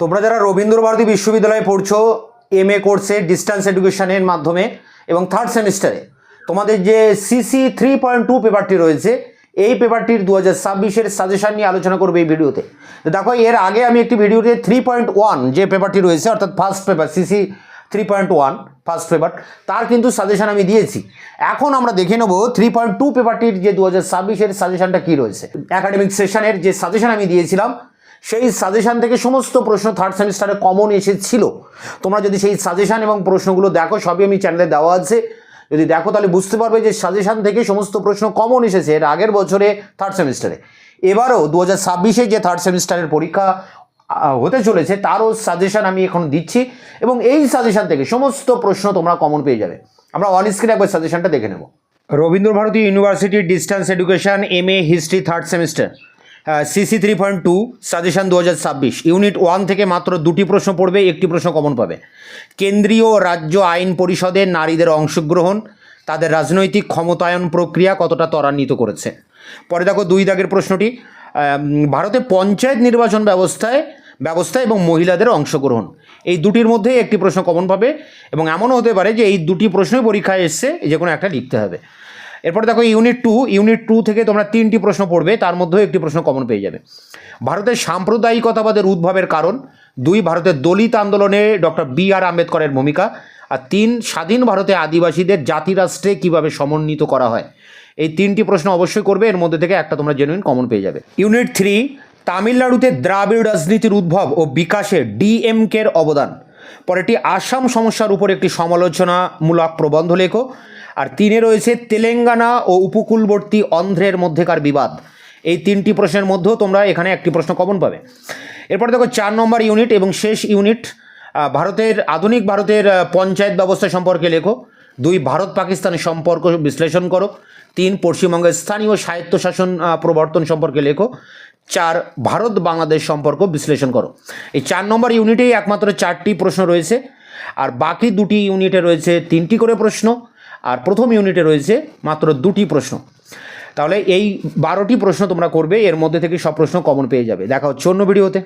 তোমরা যারা রবীন্দ্রভারতী বিশ্ববিদ্যালয়ে পড়ছো এমএ কোর্সে ডিস্টেন্স এডুকেশনের মাধ্যমে এবং থার্ড সেমিস্টারে তোমাদের যে সিসি 3.2 পেপারটি রয়েছে, এই পেপারটির 2026-এর সাজেশন নিয়ে আলোচনা করবে এই ভিডিওতে। তো দেখো, এর আগে আমি একটি ভিডিওতে 3.1 যে পেপারটি রয়েছে অর্থাৎ first paper CC 3.1 first paper, তার কিন্তু সাজেশন আমি দিয়েছি। এখন আমরা দেখে নেব 3.2 পেপারটির যে 2026-এর সাজেশনটা কী রয়েছে। একাডেমিক সেশনের যে সাজেশন আমি দিয়েছিলাম, সেই সাজেশন থেকে সমস্ত প্রশ্ন থার্ড সেমিস্টারে কমন এসেছিল। তোমরা যদি সেই সাজেশন এবং প্রশ্নগুলো দেখো, সবই আমি চ্যানেলে দেওয়া আছে, যদি দেখো তাহলে বুঝতে পারবে যে সাজেশন থেকে সমস্ত প্রশ্ন কমন এসেছে এর আগের বছরে থার্ড সেমিস্টারে। এবারও 2026-এ যে থার্ড সেমিস্টারের পরীক্ষা হতে চলেছে তারও সাজেশন আমি এখন দিচ্ছি এবং এই সাজেশন থেকে সমস্ত প্রশ্ন তোমরা কমন পেয়ে যাবে। আমরা অন স্ক্রিনে একবার সাজেশনটা দেখে নেব। রবীন্দ্রভারতী ইউনিভার্সিটির distance education MA history third semester CC 3.2 suggestion 2026 unit 1 থেকে মাত্র 2টি প্রশ্ন পড়বে, একটি প্রশ্ন কমন পাবে। কেন্দ্রীয় রাজ্য আইন পরিষদে নারীদের অংশগ্রহণ তাদের রাজনৈতিক ক্ষমতায়ন প্রক্রিয়া কতটা ত্বরান্বিত করেছে। পরে দেখো 2 দাগের প্রশ্নটি, ভারতে পঞ্চায়েত নির্বাচন ব্যবস্থা এবং মহিলাদের অংশগ্রহণ, এই দুটির মধ্যে একটি প্রশ্ন কমন পাবে এবং এমনও হতে পারে যে এই দুটি প্রশ্নই পরীক্ষায় এসছে, যে কোনো একটা লিখতে হবে। এরপরে দেখো ইউনিট 2 থেকে তোমরা 3টি প্রশ্ন পড়বে, তার মধ্যেও একটি প্রশ্ন কমন পেয়ে যাবে। ভারতের সাম্প্রদায়িকতাবাদের উদ্ভবের কারণ, 2 ভারতের দলিত আন্দোলনে ডক্টর বি.আর. আম্বেদকরের ভূমিকা, আর 3 স্বাধীন ভারতে আদিবাসীদের জাতিরাষ্ট্রে কীভাবে সমন্বিত করা হয়। এই 3টি প্রশ্ন অবশ্যই করবে, এর মধ্যে থেকে একটা তোমরা জেনুইন কমন পেয়ে যাবে। ইউনিট 3 তামিলনাড়ুতে দ্রাবিড় রাজনীতির উদ্ভব ও বিকাশে ডিএমকের অবদান। পরেরটি আসাম সমস্যার উপর একটি সমালোচনামূলক প্রবন্ধ লেখো। আর 3-এ রয়েছে তেলেঙ্গানা ও উপকূলবর্তী অন্ধ্রের মধ্যেকার বিবাদ। এই 3টি প্রশ্নের মধ্যেও তোমরা এখানে একটি প্রশ্ন কমন পাবে। এরপর দেখো 4 নম্বর ইউনিট এবং শেষ ইউনিট, আধুনিক ভারতের পঞ্চায়েত ব্যবস্থা সম্পর্কে লেখো। 2 ভারত পাকিস্তানের সম্পর্ক বিশ্লেষণ করো। 3 পশ্চিমবঙ্গের স্থানীয় স্বায়ত্তশাসন প্রবর্তন সম্পর্কে লেখো। 4 ভারত বাংলাদেশ সম্পর্ক বিশ্লেষণ করো। এই 4 নম্বর ইউনিটেই একমাত্র 4টি প্রশ্ন রয়েছে, আর বাকি 2টি ইউনিটে রয়েছে 3টি করে প্রশ্ন, আর প্রথম ইউনিটে রয়েছে মাত্র 2টি প্রশ্ন। তাহলে এই 12টি প্রশ্ন তোমরা করবে, এর মধ্যে থেকে সব প্রশ্ন কমন পেয়ে যাবে। দেখা হচ্ছে অন্য ভিডিওতে।